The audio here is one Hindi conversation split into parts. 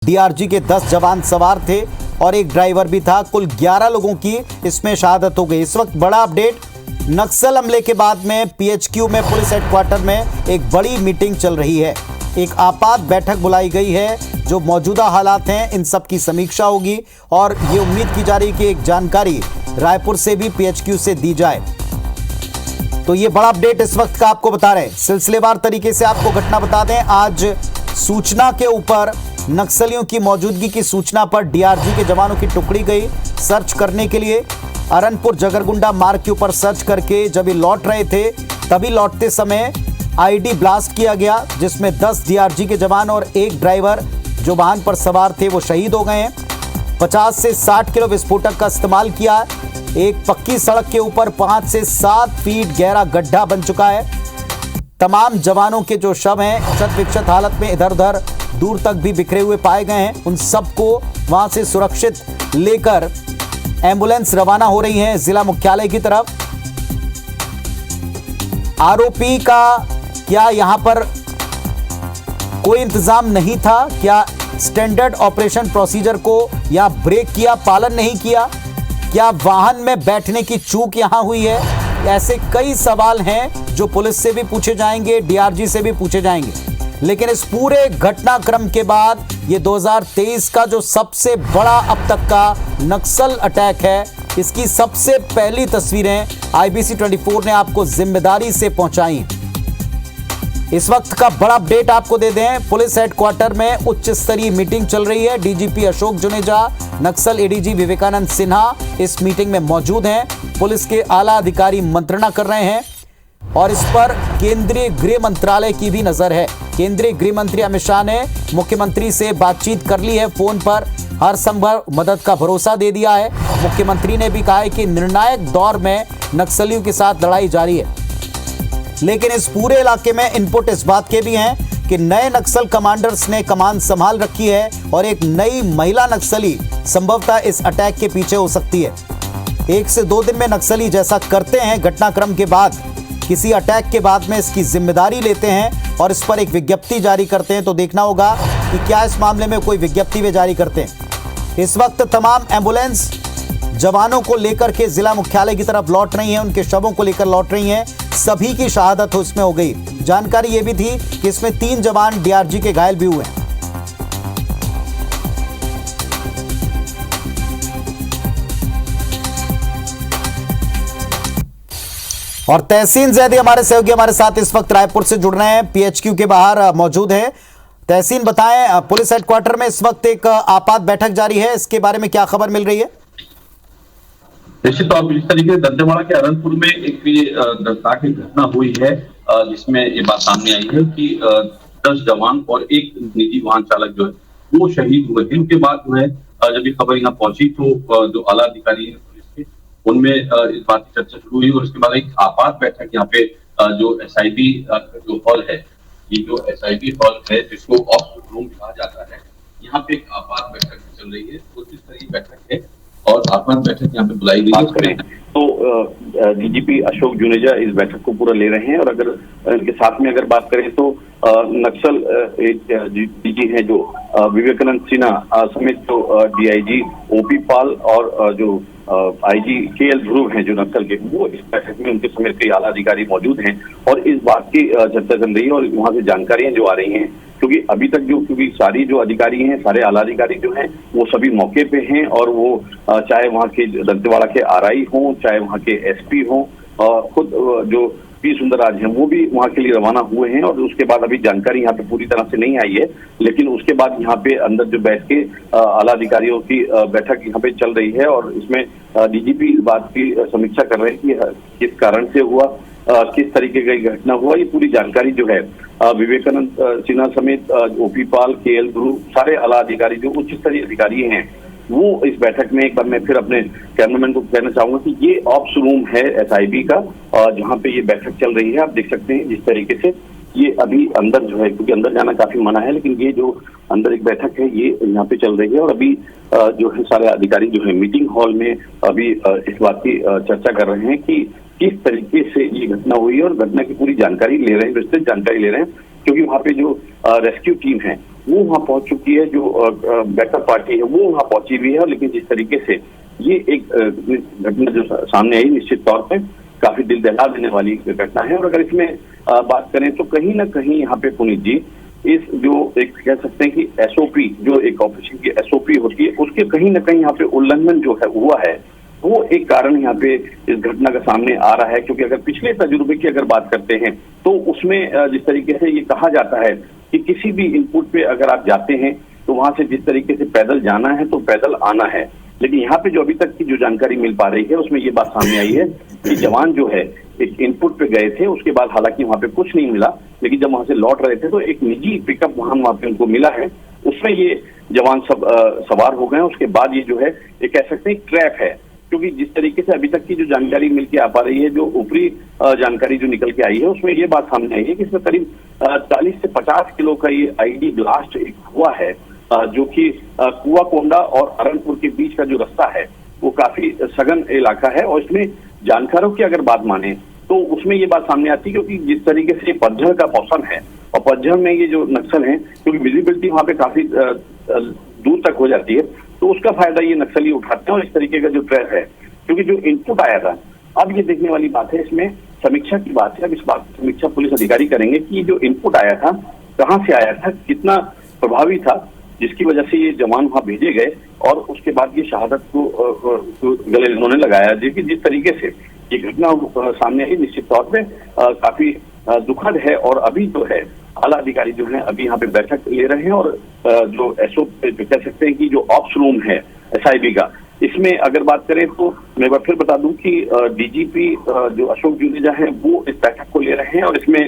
डीआरजी के 10 जवान सवार थे और एक ड्राइवर भी था। कुल 11 लोगों की इसमें शहादत हो गई। इस वक्त बड़ा अपडेट, नक्सल हमले के बाद में पीएचक्यू में पुलिस हेडक्वार्टर में एक बड़ी मीटिंग चल रही है। एक आपात बैठक बुलाई गई है। जो मौजूदा हालात हैं इन सब की समीक्षा होगी और ये उम्मीद की जा रही है कि एक जानकारी रायपुर से भी पीएचक्यू से दी जाए। तो ये बड़ा अपडेट इस वक्त का आपको बता रहे हैं। सिलसिलेवार तरीके से आपको घटना बता दें। आज सूचना के ऊपर, नक्सलियों की मौजूदगी की सूचना पर डीआरजी के जवानों की टुकड़ी गई सर्च करने के लिए। अरनपुर जगरगुंडा मार्ग के ऊपर सर्च करके जब ये लौट रहे थे तभी लौटते समय आईडी ब्लास्ट किया गया, जिसमें 10 डीआरजी के जवान और एक ड्राइवर जो वाहन पर सवार थे वो शहीद हो गए हैं। 50 से 60 किलो विस्फोटक का इस्तेमाल किया। एक पक्की सड़क के ऊपर 5 से 7 फीट गहरा गड्ढा बन चुका है। तमाम जवानों के जो शव हैं क्षत विक्षत हालत में इधर उधर दूर तक भी बिखरे हुए पाए गए हैं। उन सबको वहां से सुरक्षित लेकर एम्बुलेंस रवाना हो रही है जिला मुख्यालय की तरफ। आरोपी का क्या यहां पर कोई इंतजाम नहीं था? क्या स्टैंडर्ड ऑपरेशन प्रोसीजर को या ब्रेक किया, पालन नहीं किया? क्या वाहन में बैठने की चूक यहां हुई है? ऐसे कई सवाल हैं जो पुलिस से भी पूछे जाएंगे, डीआरजी से भी पूछे जाएंगे। लेकिन इस पूरे घटनाक्रम के बाद ये 2023 का जो सबसे बड़ा अब तक का नक्सल अटैक है, इसकी सबसे पहली तस्वीरें आईबीसी 24 ने आपको जिम्मेदारी से पहुंचाई। इस वक्त का बड़ा अपडेट आपको दे दें। पुलिस हेडक्वार्टर में उच्च स्तरीय मीटिंग चल रही है। डीजीपी अशोक जुनेजा, नक्सल एडीजी विवेकानंद सिन्हा इस मीटिंग में मौजूद हैं। पुलिस के आला अधिकारी मंत्रणा कर रहे हैं और इस पर केंद्रीय गृह मंत्रालय की भी नजर है। केंद्रीय गृह मंत्री अमित शाह ने मुख्यमंत्री से बातचीत कर ली है, फोन पर हर संभव मदद का भरोसा दे दिया है। मुख्यमंत्री ने भी कहा है कि निर्णायक दौर में नक्सलियों के साथ लड़ाई जारी है। लेकिन इस पूरे इलाके में इनपुट इस बात के भी हैं कि नए नक्सल कमांडर्स ने कमान संभाल रखी है और एक नई महिला नक्सली संभवतः इस अटैक के पीछे हो सकती है। 1 से 2 दिन में नक्सली जैसा करते हैं घटनाक्रम के बाद, किसी अटैक के बाद में इसकी जिम्मेदारी लेते हैं और इस पर एक विज्ञप्ति जारी करते हैं। तो देखना होगा कि क्या इस मामले में कोई विज्ञप्ति वे जारी करते हैं। इस वक्त तमाम एम्बुलेंस जवानों को लेकर के जिला मुख्यालय की तरफ लौट रही हैं, उनके शवों को लेकर लौट रही हैं। सभी की शहादत इसमें हो गई। जानकारी यह भी थी कि इसमें 3 जवान डीआरजी के घायल भी हुए हैं। और तहसीन जैदी हमारे सहयोगी हमारे साथ इस वक्त रायपुर से जुड़ रहे हैं, पीएचक्यू के बाहर मौजूद हैं। तहसीन बताएं, पुलिस हेडक्वार्टर में इस वक्त एक आपात बैठक जारी है, इसके बारे में क्या खबर मिल रही है? निश्चित तौर पर इस तरीके से दंतेवाड़ा के अरनपुर में एक दर्दनाक घटना हुई है, जिसमें ये बात सामने आई है कि 10 जवान और एक निजी वाहन चालक जो है वो शहीद हुए थे। उनके बाद जो है जब ये खबर यहाँ पहुंची तो जो आला अधिकारी है पुलिस के, उनमें इस बात की चर्चा शुरू हुई और उसके बाद एक आपात बैठक यहाँ पे जो एसआईबी जो हॉल है, ये जो एसआईबी हॉल है जिसको ऑफ रूम कहा जाता है, यहाँ पे एक आपात बैठक चल रही है। तो इस तरह की बैठक है और आपात बैठक यहाँ पे बुलाई गई है। तो डीजीपी अशोक जुनेजा इस बैठक को पूरा ले रहे हैं और अगर इनके साथ में अगर बात करें तो नक्सल डीजी हैं जो विवेकानंद सिन्हा समेत जो डीआईजी ओपी पाल और जो आईजी केएल ध्रुव हैं जो नक्सल के, वो इस बैठक में उनके समेत कई आला अधिकारी मौजूद हैं और इस बात की चर्चा चल रही है और वहां से जानकारियां जो आ रही हैं, क्योंकि अभी तक क्योंकि सारी जो अधिकारी हैं, सारे आला अधिकारी जो हैं वो सभी मौके पे हैं और वो चाहे वहाँ के दंतेवाड़ा के आरआई हों, चाहे वहाँ के एसपी हों, खुद जो पी सुंदरराज हैं वो भी वहाँ के लिए रवाना हुए हैं। और उसके बाद अभी जानकारी यहाँ पे पूरी तरह से नहीं आई है, लेकिन उसके बाद यहाँ पे अंदर जो बैठ के आला अधिकारियों की बैठक यहाँ पे चल रही है और इसमें डीजीपी इस बात की समीक्षा कर रहे हैं कि किस कारण से हुआ, किस तरीके की घटना हुआ, ये पूरी जानकारी जो है विवेकानंद सिन्हा समेत ओपी पाल, केएल ध्रुव, सारे आला अधिकारी जो उच्च स्तरीय अधिकारी हैं वो इस बैठक में, एक बार मैं फिर अपने कैमरामैन को कहना चाहूंगा कि ये ऑप्स रूम है एसआईबी का, जहां पे ये बैठक चल रही है। आप देख सकते हैं जिस तरीके से ये अभी अंदर जो है, क्योंकि अंदर जाना काफी मना है, लेकिन ये जो अंदर एक बैठक है ये यहाँ पे चल रही है और अभी जो है सारे अधिकारी जो है मीटिंग हॉल में अभी इस बात की चर्चा कर रहे हैं कि किस तरीके से ये घटना हुई है और घटना की पूरी जानकारी ले रहे हैं, विस्तृत जानकारी ले रहे हैं, क्योंकि वहाँ पे जो रेस्क्यू टीम है वो वहां पहुंच चुकी है, जो बैकअप पार्टी है वो वहां पहुंची हुई है। लेकिन जिस तरीके से ये एक घटना जो सामने आई, निश्चित तौर पे काफी दिल दहला देने वाली घटना है। और अगर इसमें बात करें तो कहीं ना कहीं यहाँ पे पुनीत जी, इस जो एक कह सकते हैं कि एसओपी, जो एक ऑपरेशन की एसओपी होती है, उसके कहीं ना कहीं यहाँ पे उल्लंघन जो है हुआ है, वो एक कारण यहाँ पे इस घटना का सामने आ रहा है। क्योंकि अगर पिछले तजुर्बे की अगर बात करते हैं तो उसमें जिस तरीके से ये कहा जाता है कि किसी भी इनपुट पे अगर आप जाते हैं तो वहां से जिस तरीके से पैदल जाना है तो पैदल आना है। लेकिन यहाँ पे जो अभी तक की जो जानकारी मिल पा रही है उसमें ये बात सामने आई है कि जवान जो है एक इनपुट पे गए थे, उसके बाद हालांकि वहां पे कुछ नहीं मिला, लेकिन जब वहां से लौट रहे थे तो एक निजी पिकअप वाहन वहां पे उनको मिला है, उसमें ये जवान सब सवार हो गए। उसके बाद ये जो है ये कह सकते हैं ट्रैप है। क्योंकि जिस तरीके से अभी तक की जो जानकारी मिलके आ पा रही है, जो ऊपरी जानकारी जो निकल के आई है, उसमें ये बात सामने आई है कि इसमें करीब 40 से 50 किलो का ये आईडी ब्लास्ट एक हुआ है, जो कि कुआकोंडा और अरनपुर के बीच का जो रास्ता है वो काफी सघन इलाका है। और इसमें जानकारों की अगर बात माने तो उसमें ये बात सामने आती है, क्योंकि जिस तरीके से पतझड़ का मौसम है और पतझड़ में ये जो नक्सल हैं, क्योंकि विजिबिलिटी वहां पे काफी दूर तक हो जाती है, तो उसका फायदा ये नक्सली उठाते हैं। और इस तरीके का जो ट्रैप है, क्योंकि जो इनपुट आया था, अब ये देखने वाली बात है, इसमें समीक्षा की बात है। अब इस बात की समीक्षा पुलिस अधिकारी करेंगे कि जो इनपुट आया था कहाँ से आया था, कितना प्रभावी था, जिसकी वजह से ये जवान वहां भेजे गए और उसके बाद ये शहादत को गले इन्होंने लगाया। लेकिन जिस तरीके से ये घटना सामने आई, निश्चित तौर पे काफी दुखद है। और अभी जो है आला अधिकारी जो है अभी यहाँ पे बैठक ले रहे हैं, और जो एसओ कह सकते हैं कि जो ऑप्स रूम है एसआईबी का, इसमें अगर बात करें तो मैं एक बार फिर बता दूं कि डीजीपी जो अशोक जुनेजा है वो इस बैठक को ले रहे हैं। और इसमें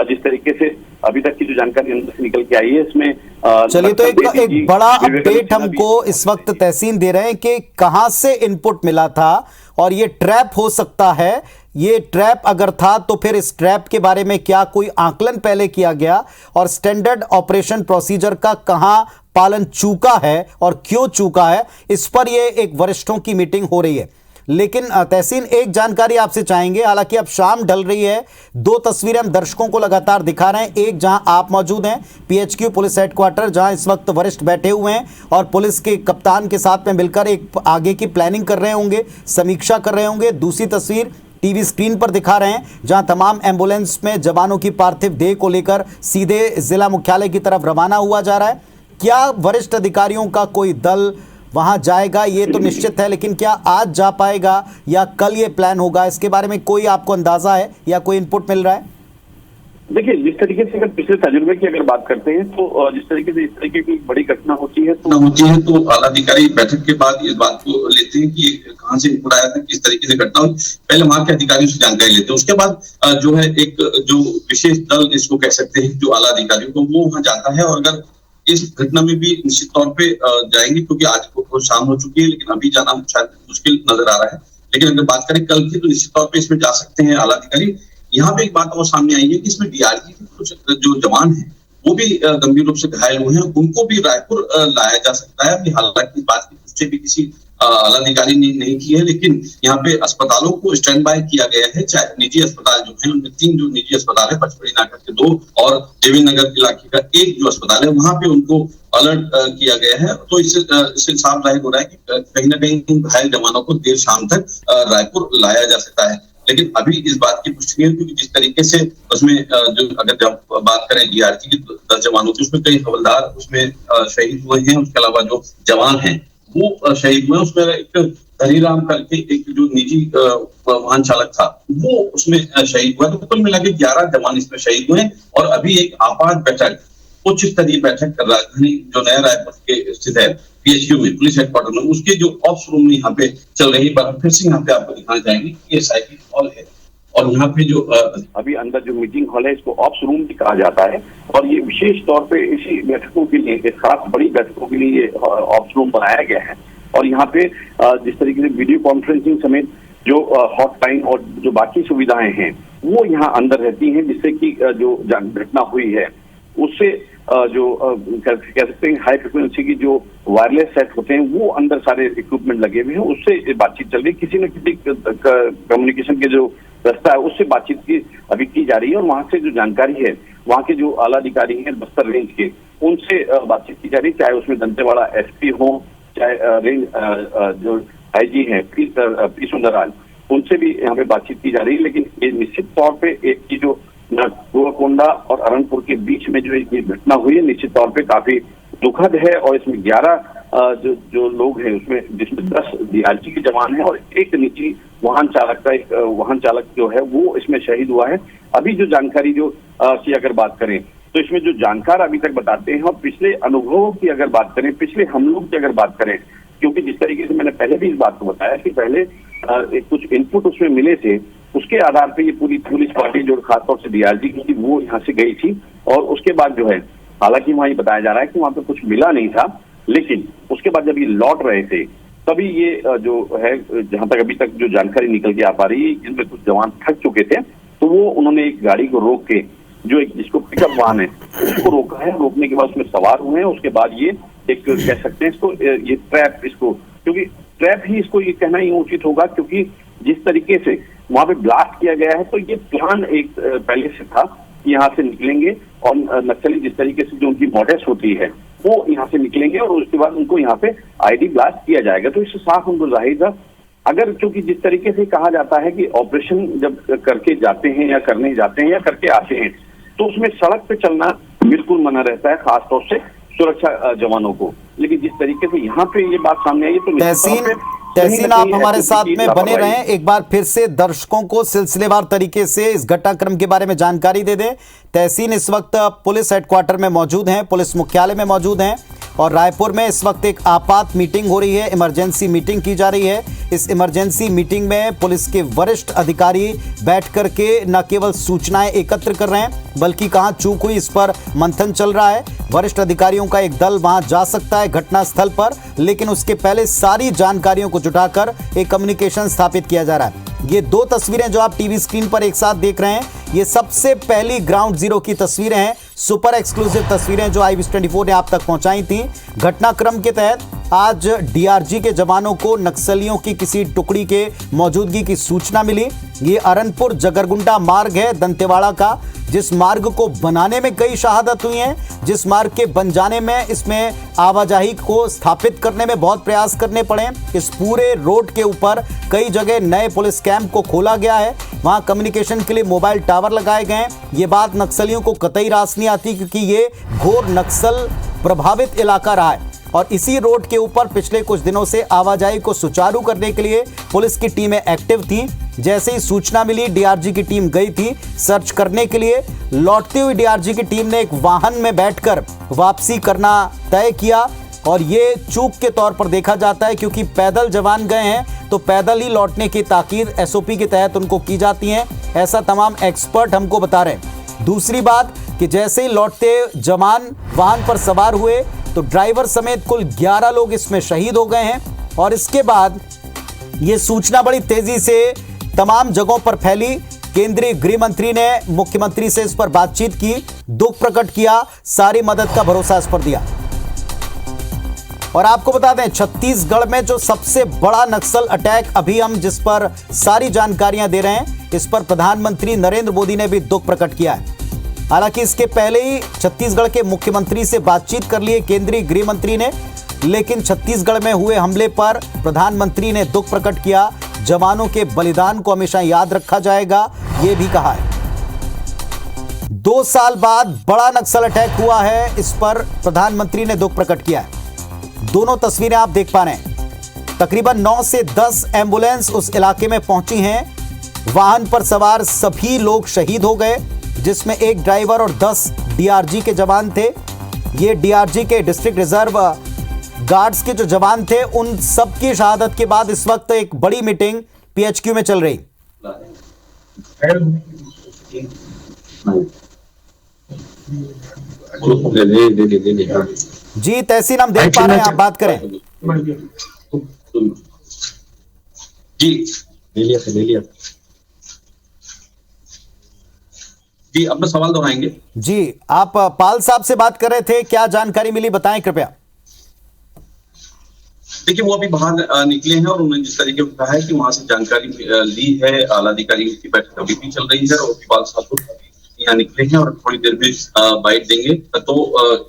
जिस तरीके से अभी तक की जो जानकारी अंदर से निकल के आई है, इसमें चलिए तो एक बड़ा अपडेट हमको इस वक्त तहसीन दे रहे हैं कि कहां से इनपुट मिला था और ये ट्रैप हो सकता है। ये ट्रैप अगर था तो फिर इस ट्रैप के बारे में क्या कोई आकलन पहले किया गया और स्टैंडर्ड ऑपरेशन प्रोसीजर का कहां पालन चूका है और क्यों चूका है, इस पर ये एक वरिष्ठों की मीटिंग हो रही है। लेकिन तहसीन, एक जानकारी आपसे चाहेंगे, हालांकि अब शाम ढल रही है, दो तस्वीरें हम दर्शकों को लगातार दिखा रहे हैं। एक जहां आप मौजूद हैं पीएचक्यू पुलिस हेडक्वार्टर, जहां इस वक्त वरिष्ठ बैठे हुए हैं और पुलिस के कप्तान के साथ में मिलकर एक आगे की प्लानिंग कर रहे होंगे, समीक्षा कर रहे होंगे। दूसरी तस्वीर टीवी स्क्रीन पर दिखा रहे हैं जहां तमाम एम्बुलेंस में जवानों की पार्थिव देह को लेकर सीधे जिला मुख्यालय की तरफ रवाना हुआ जा रहा है। क्या वरिष्ठ अधिकारियों का कोई दल वहां जाएगा ये तो निश्चित है, लेकिन क्या आज जा पाएगा या कल ये प्लान होगा, इसके बारे में कोई आपको अंदाजा है या कोई इनपुट मिल रहा है? देखिए, जिस तरीके से अगर पिछले तजुर्बे की अगर बात करते हैं तो जिस तरीके से इस तरीके की बड़ी घटना होती है तो आला अधिकारी बैठक के बाद इस बात को लेते हैं कि कहाँ से इनपुट आया था, किस तरीके से घटना हुई, पहले वहां के अधिकारियों से जानकारी लेते हैं। उसके बाद जो है एक जो विशेष दल इसको कह सकते हैं जो आला अधिकारियों को, वो वहां जाता है। और अगर इस घटना में भी निश्चित तौर पे जाएंगे, क्योंकि आज को शाम हो चुकी है, लेकिन अभी जाना शायद मुश्किल नजर आ रहा है। लेकिन अगर बात करें कल की तो निश्चित तौर पे इसमें जा सकते हैं आला अधिकारी। यहाँ पे एक बात और सामने आई है कि इसमें डीआरजी के कुछ जो जवान हैं वो भी गंभीर रूप से घायल हुए हैं, उनको भी रायपुर लाया जा सकता है। हालांकि इस बात की पुष्टि भी किसी आला अधिकारी ने नहीं की है, लेकिन यहाँ पे अस्पतालों को स्टैंड बाय किया गया है। चाहे निजी अस्पताल जो है उनमें 3 जो निजी अस्पताल है, पचमढ़ी नाका के 2 और देवेंद्र नगर इलाके का 1 जो अस्पताल है, वहां पे उनको अलर्ट किया गया है। तो इससे साफ जाहिर हो रहा है कि कहीं ना कहीं घायल जवानों को देर शाम तक रायपुर लाया जा सकता है। लेकिन अभी इस बात की पुष्टि नहीं है, क्योंकि जिस तरीके से उसमें जो अगर जब बात करें डीआरजी के 10 जवानों की, उसमें कई हवलदार उसमें शहीद हुए हैं। उसके अलावा जो जवान हैं वो शहीद हुए। उसमें एक हरीराम करके एक जो निजी वाहन चालक था वो उसमें शहीद हुआ। तो कुल मिला के 11 जवान इसमें शहीद हुए। और अभी एक आपात बैठक, उच्च स्तरीय बैठक राजधानी जो नया रायपुर के स्थित है पीएचक्यू में, पुलिस हेडक्वार्टर में, उसके जो ऑप्स रूम में यहाँ पे चल रही है। फिर से यहाँ पे आपको दिखाना चाहेंगे ये साइकिल हॉल है, और यहाँ पे जो अभी अंदर जो मीटिंग हॉल है इसको ऑप्स रूम भी कहा जाता है। और ये विशेष तौर पे इसी बैठकों के लिए, इस खास बड़ी बैठकों के लिए ये ऑप्स रूम बनाया गया है। और यहाँ पे जिस तरीके से वीडियो कॉन्फ्रेंसिंग समेत जो हॉटलाइन और जो बाकी सुविधाएं हैं वो यहाँ अंदर रहती हैं, जिससे कि जो घटना हुई है उससे जो कह सकते हैं हाई फ्रिक्वेंसी की जो वायरलेस सेट होते हैं वो अंदर सारे इक्विपमेंट लगे हुए हैं, उससे बातचीत चल रही है। किसी न किसी कम्युनिकेशन के जो रास्ता है उससे बातचीत की अभी की जा रही है। और वहां से जो जानकारी है, वहां के जो आला अधिकारी हैं बस्तर रेंज के, उनसे बातचीत की जा रही, चाहे उसमें दंतेवाड़ा एसपी हो, चाहे रेंज जो आईजी हैं पी सुंदरराज, उनसे भी यहाँ पे बातचीत की जा रही है। लेकिन ये निश्चित तौर पे एक की जो गोवाकोंडा और अरनपुर के बीच में जो ये घटना हुई है, निश्चित तौर पे काफी दुखद है। और इसमें 11 जो लोग हैं उसमें, जिसमें 10 डीआरजी के जवान हैं और एक निजी वाहन चालक का एक वाहन चालक जो है वो इसमें शहीद हुआ है। अभी जो जानकारी जो की अगर बात करें तो इसमें जो जानकार अभी तक बताते हैं, और पिछले अनुभवों की अगर बात करें, पिछले हमलों की अगर बात करें, क्योंकि जिस तरीके से मैंने पहले भी इस बात को बताया कि पहले कुछ इनपुट उसमें मिले थे, उसके आधार पर ये पूरी पुलिस पार्टी जो खासतौर से डीआरजी की थी वो यहाँ से गई थी। और उसके बाद जो है, हालांकि वहाँ ये बताया जा रहा है कि वहाँ पे कुछ मिला नहीं था, लेकिन उसके बाद जब ये लौट रहे थे तभी ये जो है, जहां तक अभी तक जो जानकारी निकल के आ पा रही है, जिनमें कुछ जवान थक चुके थे, तो वो उन्होंने एक गाड़ी को रोक के, जो एक जिसको पिकअप वाहन है उसको रोका है। रोकने के बाद उसमें सवार हुए हैं। उसके बाद ये एक कह सकते हैं इसको, ये ट्रैप, इसको क्योंकि ट्रैप ही इसको ये कहना ही उचित होगा, क्योंकि जिस तरीके से वहां पे ब्लास्ट किया गया है, तो ये प्लान एक पहले से था कि यहाँ से निकलेंगे और नक्सली जिस तरीके से जो उनकी मॉडस होती है वो यहाँ से निकलेंगे और उसके बाद उनको यहाँ पे आईडी ब्लास्ट किया जाएगा। तो इससे साफ उनको जाहिर था, अगर क्योंकि जिस तरीके से कहा जाता है कि ऑपरेशन जब करके जाते हैं या करने जाते हैं या करके आते हैं, तो उसमें सड़क पे चलना बिल्कुल मना रहता है, खासतौर से सुरक्षा जवानों को। लेकिन जिस तरीके से यहाँ पे ये बात सामने आई है, तो तहसीन आप हमारे साथ में बने रहें। एक बार फिर से दर्शकों को सिलसिलेवार तरीके से इस घटनाक्रम के बारे में जानकारी दे दें। तहसीन इस वक्त पुलिस हेडक्वार्टर में मौजूद हैं, पुलिस मुख्यालय में मौजूद हैं, और रायपुर में इस वक्त एक आपात मीटिंग हो रही है, इमरजेंसी मीटिंग की जा रही है। इस इमरजेंसी मीटिंग में पुलिस के वरिष्ठ अधिकारी बैठ करके न केवल सूचनाएं एकत्र कर रहे हैं, बल्कि कहां चूक हुई इस पर मंथन चल रहा है। वरिष्ठ अधिकारियों का एक दल वहां जा सकता है घटनास्थल पर, लेकिन उसके पहले सारी जानकारियों को जुटाकर एक कम्युनिकेशन स्थापित किया जा रहा है। ये दो तस्वीरें जो आप टीवी स्क्रीन पर एक साथ देख रहे हैं, ये सबसे पहली ग्राउंड जीरो की तस्वीरें हैं, सुपर एक्सक्लूसिव तस्वीरें जो IBS24 ने आप तक पहुंचाई थी। घटनाक्रम के तहत आज डीआरजी के जवानों को नक्सलियों की किसी टुकड़ी के मौजूदगी की सूचना मिली। ये अरनपुर जगरगुंडा मार्ग है दंतेवाड़ा का, जिस मार्ग को बनाने में कई शहादत हुई हैं, जिस मार्ग के बन जाने में, इसमें आवाजाही को स्थापित करने में बहुत प्रयास करने पड़े। इस पूरे रोड के ऊपर कई जगह नए पुलिस कैंप को खोला गया है, वहां कम्युनिकेशन के लिए मोबाइल टावर लगाए गए हैं। ये बात नक्सलियों को कतई रास नहीं आती, क्योंकि ये घोर नक्सल प्रभावित इलाका रहा है, और इसी रोड के ऊपर पिछले कुछ दिनों से आवाजाही को सुचारू करने के लिए पुलिस की टीमें एक्टिव थी। जैसे ही सूचना मिली, डीआरजी की टीम गई थी सर्च करने के लिए। लौटती हुई डीआरजी की टीम ने एक वाहन में बैठकर वापसी करना तय किया, और ये चूक के तौर पर देखा जाता है, क्योंकि पैदल जवान गए हैं तो पैदल ही लौटने की ताकीद SOP के तहत उनको की जाती है, ऐसा तमाम एक्सपर्ट हमको बता रहे हैं। दूसरी बात कि जैसे ही लौटते जवान वाहन पर सवार हुए, तो ड्राइवर समेत कुल 11 लोग इसमें शहीद हो गए हैं। और इसके बाद ये सूचना बड़ी तेजी से तमाम जगहों पर फैली। केंद्रीय गृह मंत्री ने मुख्यमंत्री से इस पर बातचीत की, दुख प्रकट किया, सारी मदद का भरोसा इस पर दिया। और आपको बता दें, छत्तीसगढ़ में जो सबसे बड़ा नक्सल अटैक अभी हम जिस पर सारी जानकारियां दे रहे हैं, इस पर प्रधानमंत्री नरेंद्र मोदी ने भी दुख प्रकट किया है। हालांकि इसके पहले ही छत्तीसगढ़ के मुख्यमंत्री से बातचीत कर लिए केंद्रीय गृह मंत्री ने, लेकिन छत्तीसगढ़ में हुए हमले पर प्रधानमंत्री ने दुख प्रकट किया। जवानों के बलिदान को हमेशा याद रखा जाएगा, यह भी कहा है। 2 साल बाद बड़ा नक्सल अटैक हुआ है, इस पर प्रधानमंत्री ने दुख प्रकट किया है। दोनों तस्वीरें आप देख पा रहे हैं। तकरीबन 9 से 10 एम्बुलेंस उस इलाके में पहुंची हैं। वाहन पर सवार सभी लोग शहीद हो गए, जिसमें एक ड्राइवर और 10 डीआरजी के जवान थे। ये डीआरजी के डिस्ट्रिक्ट रिजर्व गार्ड्स के जो जवान थे, उन सब की शहादत के बाद इस वक्त एक बड़ी मीटिंग PHQ में चल रही। जी तहसीन, हम देख पा रहे हैं, आप बात करें। जी अपना सवाल दोहराएंगे। जी, आप पाल साहब से बात कर रहे थे, क्या जानकारी मिली बताएं कृपया। देखिए, वो अभी बाहर निकले हैं और उन्होंने जिस तरीके से कहा है कि वहां से जानकारी ली है, आला अधिकारियों की बैठक अभी भी चल रही है, और पाल साहब को यहाँ निकले हैं और थोड़ी देर में बाइट देंगे। तो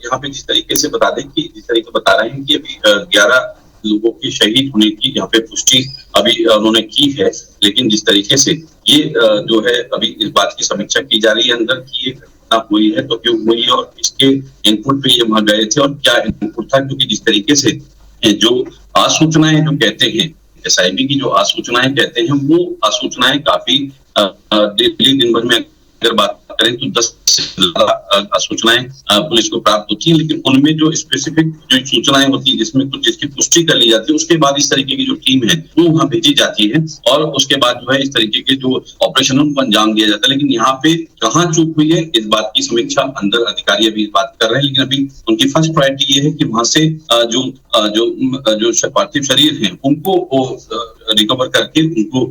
यहाँ पे जिस तरीके से बता दें कि जिस तरीके बता रहे हैं कि अभी 11 लोगों के शहीद होने की यहाँ पे पुष्टि अभी उन्होंने की है, लेकिन जिस तरीके से ये जो है अभी इस बात की समीक्षा की जा रही है अंदर की ये घटना हुई है तो क्यों हुई है और इसके इनपुट पे ये वहां गए थे और क्या इनपुट था, क्योंकि जिस तरीके से जो आसूचनाएं जो कहते हैं एसआईबी की जो आसूचनाएं कहते हैं वो आसूचनाएं काफी डेली दिन भर में अगर बात करें तो 10 से ज्यादा आसूचनाएं पुलिस को प्राप्त होती है, लेकिन उनमें जो स्पेसिफिक जो सूचनाएं होती है जिसमें कुछ जिसकी पुष्टि कर ली जाती है उसके बाद इस तरीके की जो टीम है वो वहां भेजी जाती है और उसके बाद जो है इस तरीके के जो ऑपरेशन है उनको अंजाम दिया जाता है। लेकिन यहाँ पे कहाँ चूक हुई है इस बात की समीक्षा अंदर अधिकारी अभी बात कर रहे हैं, लेकिन अभी उनकी फर्स्ट प्रायोरिटी ये है कि वहां से जो पार्थिव शरीर है उनको रिकवर करके उनको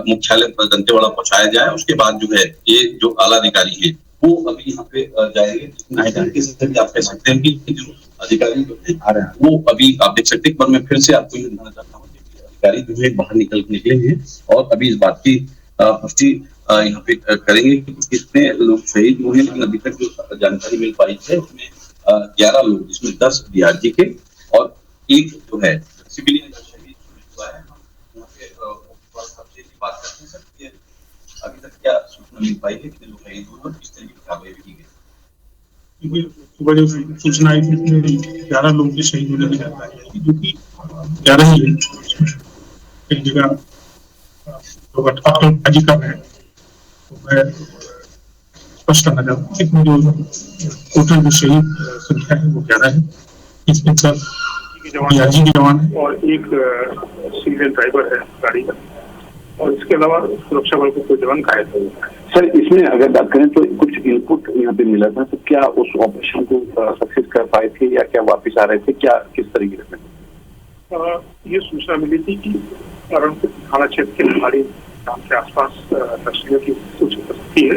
मुख्यालय दंतेवाड़ा पहुंचाया जाए। उसके बाद जो है ये जो आला अधिकारी है वो अभी यहाँ पे जाएंगे। आप कह सकते हैं कि जो अधिकारी जो है आ रहे हैं वो अभी आप देख सकते हैं, पर मैं फिर से आपको ये बताना चाहता हूँ कि अधिकारी जो है बाहर निकले हैं और अभी इस बात की पुष्टि यहाँ पे करेंगे कि कितने लोग शहीद हुए हैं, लेकिन अभी तक जो जानकारी मिल पाई है उसमें 11 लोग जिसमें 10 डीआरजी के और एक जो है सिविलियन शहीद हुआ है। यहाँ पे बात करते हैं सर कि अभी तक क्या सूचना मिल पाई है, कितने लोग शहीद हुए और किस तरीके की कार्रवाई की गई? सुबह जो सूचना आई थी 11 लोगों के शहीद होने की जानकारी आई, जो कि 11 ही है। कई जगह लोग आतंकबाजी कर रहे हैं, तो मैं स्पष्ट करना चाहता हूँ कि जो टोटल जो शहीद संख्या है वो 11 है। इसमें 10 डीआरजी के जवान है और एक सिविलियन ड्राइवर है गाड़ी का, और इसके अलावा सुरक्षा बल को कोई जवान घायल हुआ है। सर इसमें अगर बात करें तो कुछ इनपुट यहाँ पे मिला था, तो क्या उस ऑपरेशन को सक्सेस कर पाए थे या क्या वापस आ रहे थे, क्या किस तरीके से? ये सूचना मिली थी कि अरणपुर थाना क्षेत्र के पहाड़ी गांव के आसपास नक्सलियों की कुछ उपस्थिति है।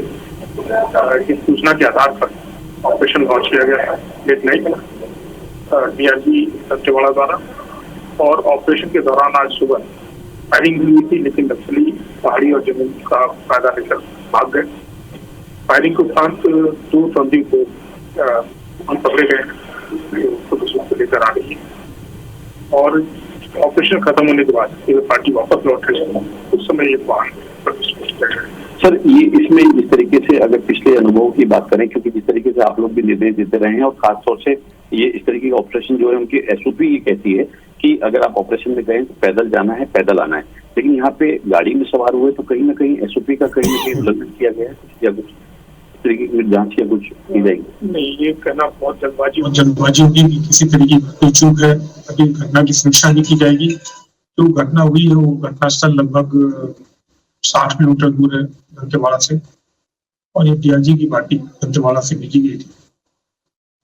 इस सूचना के आधार पर ऑपरेशन लॉन्च किया गया था लेट नाइट डीआरजी दंतेवाड़ा द्वारा, और ऑपरेशन के दौरान आज सुबह फायरिंग हुई थी, लेकिन नक्सली पहाड़ी और जमीन का फायदा लेकर भाग गए। फायरिंग के उपरांत 2 संदिग्ध को हम पकड़े गए, को लेकर आ रही है और ऑपरेशन खत्म होने के बाद पार्टी वापस लौट रही है, उस समय ये वाहन सर ये इसमें इस तरीके से अगर पिछले अनुभव की बात करें, क्योंकि जिस तरीके से आप लोग भी निर्देश देते रहे हैं और खासतौर से ये इस तरीके का ऑपरेशन जो है उनकी एसओपी ये कहती है कि अगर आप ऑपरेशन में गए तो पैदल जाना है, पैदल आना है, लेकिन यहाँ पे गाड़ी में सवार हुए तो कहीं ना कहीं एसओपी का कहीं ना कहीं उल्लंघन किया गया है या कुछ इस तरीके की जांच या कुछ की जाएगी? नहीं, ये कहना बहुत जल्दबाजी होगी कि किसी तरीके की कोई चूक है। अभी घटना की समीक्षा नहीं की जाएगी। जो घटना हुई है वो घटनास्थल लगभग 60 किलोमीटर दूर है दंतेवाड़ा से, और ये डीआरजी की पार्टी दंतेवाड़ा से भेजी गई थी।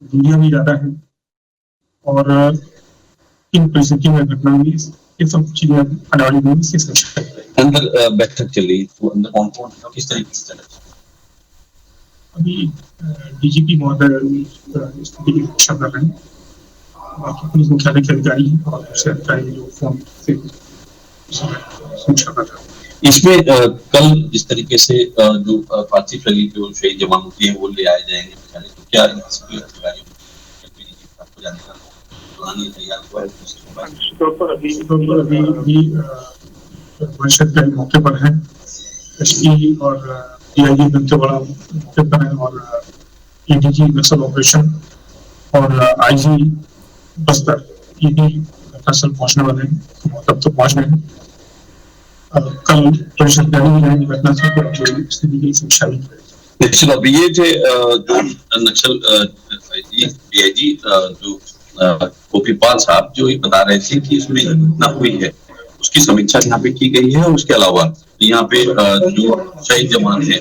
दूरियां भी ज्यादा है और इन परिस्थितियों में घटना हुई, ये सब चीजें आने वाली दिन से समीक्षा अंदर बैठक चल रही है, अंदर कौन किस तरीके से चल रहा है? अभी डीजीपी महोदय स्थिति की समीक्षा कर रहे हैं, बाकी पुलिस मुख्यालय के अधिकारी हैं और दूसरे अधिकारी जो फोन से समीक्षा कर रहे हैं। इसमें कल जिस तरीके से जो पार्थिव शरीर जो शहीद जवान होते हैं वो ले आए जाएंगे, तो क्या अधिकारियों को जाने का तैयार हुआ है? निश्चित तौर पर अभी वरिष्ठ अधिकारी मौके पर हैं, एसपी और डीआईजी दंतेवाड़ा मौके पर है, और एडीजी नक्सल ऑपरेशन और आईजी बस्तर ये भी घटनास्थल पहुंचने वाले हैं, तब तो पहुंच गए हैं। कल वरिष्ठ अधिकारी भी जाएंगे घटनास्थल पर, जो स्थिति की समीक्षा भी करेंगे। निश्चित अब ये थे जो नक्सल डीआईजी जो गोपीपाल साहब जो बता रहे थे कि इसमें घटना हुई है उसकी समीक्षा यहाँ पे की गई है। उसके अलावा यहाँ पे जो शहीद जवान है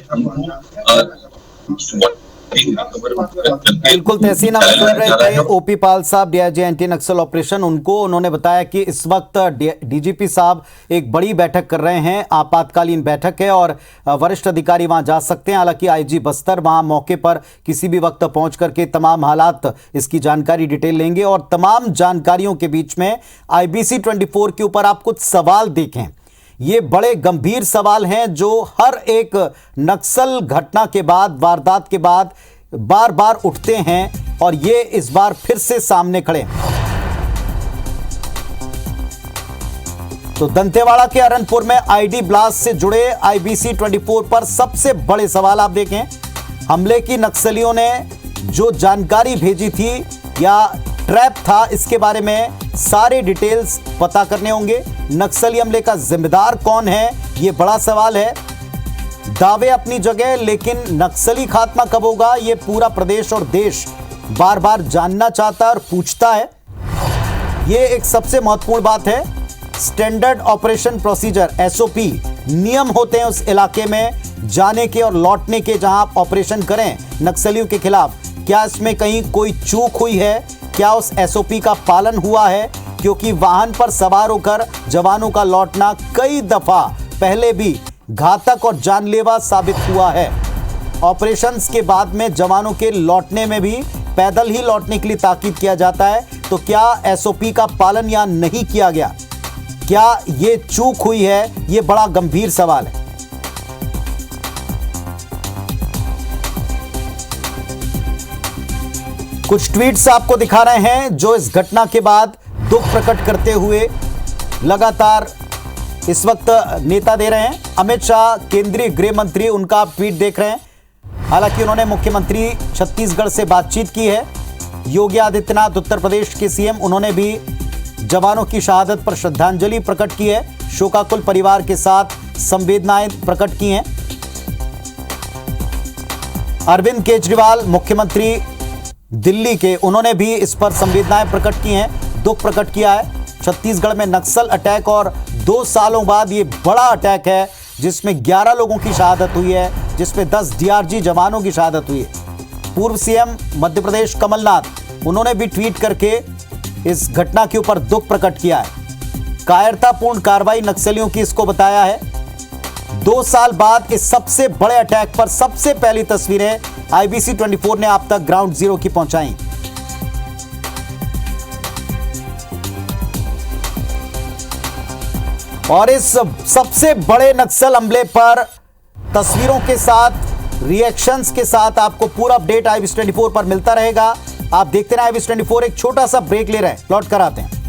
बिल्कुल तहसीन आप सुन रहे थे ओपी पाल साहब डीआईजी एंटी नक्सल ऑपरेशन, उन्होंने बताया कि इस वक्त डीजीपी साहब एक बड़ी बैठक कर रहे हैं, आपातकालीन बैठक है और वरिष्ठ अधिकारी वहां जा सकते हैं। हालांकि आईजी बस्तर वहां मौके पर किसी भी वक्त पहुंच करके तमाम हालात इसकी जानकारी डिटेल लेंगे और तमाम जानकारियों के बीच में IBC 24 के ऊपर आप कुछ सवाल देखें। ये बड़े गंभीर सवाल हैं जो हर एक नक्सल घटना के बाद, वारदात के बाद बार बार उठते हैं और ये इस बार फिर से सामने खड़े हैं। तो दंतेवाड़ा के अरनपुर में आईडी ब्लास्ट से जुड़े IBC 24 पर सबसे बड़े सवाल आप देखें। हमले की नक्सलियों ने जो जानकारी भेजी थी या ट्रैप था, इसके बारे में सारे डिटेल्स पता करने होंगे। नक्सली हमले का जिम्मेदार कौन है, यह बड़ा सवाल है। दावे अपनी जगह, लेकिन नक्सली खात्मा कब होगा, यह पूरा प्रदेश और देश बार बार जानना चाहता है और पूछता है। यह एक सबसे महत्वपूर्ण बात है। स्टैंडर्ड ऑपरेशन प्रोसीजर SOP नियम होते हैं उस इलाके में जाने के और लौटने के, जहां आप ऑपरेशन करें नक्सलियों के खिलाफ। क्या इसमें कहीं कोई चूक हुई है? क्या उस SOP का पालन हुआ है? क्योंकि वाहन पर सवार होकर जवानों का लौटना कई दफा पहले भी घातक और जानलेवा साबित हुआ है। ऑपरेशंस के बाद में जवानों के लौटने में भी पैदल ही लौटने के लिए ताकीद किया जाता है। तो क्या SOP का पालन या नहीं किया गया? क्या ये चूक हुई है? ये बड़ा गंभीर सवाल है। कुछ ट्वीट्स आपको दिखा रहे हैं जो इस घटना के बाद दुख प्रकट करते हुए लगातार इस वक्त नेता दे रहे हैं। अमित शाह केंद्रीय गृह मंत्री, उनका आप ट्वीट देख रहे हैं। हालांकि उन्होंने मुख्यमंत्री छत्तीसगढ़ से बातचीत की है। योगी आदित्यनाथ उत्तर प्रदेश के CM, उन्होंने भी जवानों की शहादत पर श्रद्धांजलि प्रकट की है। शोकाकुल परिवार के साथ संवेदनाएं प्रकट की हैं। अरविंद केजरीवाल मुख्यमंत्री दिल्ली के, उन्होंने भी इस पर संवेदनाएं प्रकट की हैं, दुख प्रकट किया है। छत्तीसगढ़ में नक्सल अटैक और 2 सालों बाद ये बड़ा अटैक है जिसमें 11 लोगों की शहादत हुई है, जिसमें 10 DRG जवानों की शहादत हुई है। पूर्व CM मध्य प्रदेश कमलनाथ, उन्होंने भी ट्वीट करके इस घटना के ऊपर दुख प्रकट किया है। कायरतापूर्ण कार्रवाई नक्सलियों की इसको बताया है। 2 साल बाद इस सबसे बड़े अटैक पर सबसे पहली तस्वीरें IBC 24 ने आप तक ग्राउंड जीरो की पहुंचाई। और इस सबसे बड़े नक्सल हमले पर तस्वीरों के साथ, रिएक्शंस के साथ आपको पूरा अपडेट IBC 24 पर मिलता रहेगा। आप देखते रहे IBC 24। एक छोटा सा ब्रेक ले रहे हैं, लौट कर आते हैं।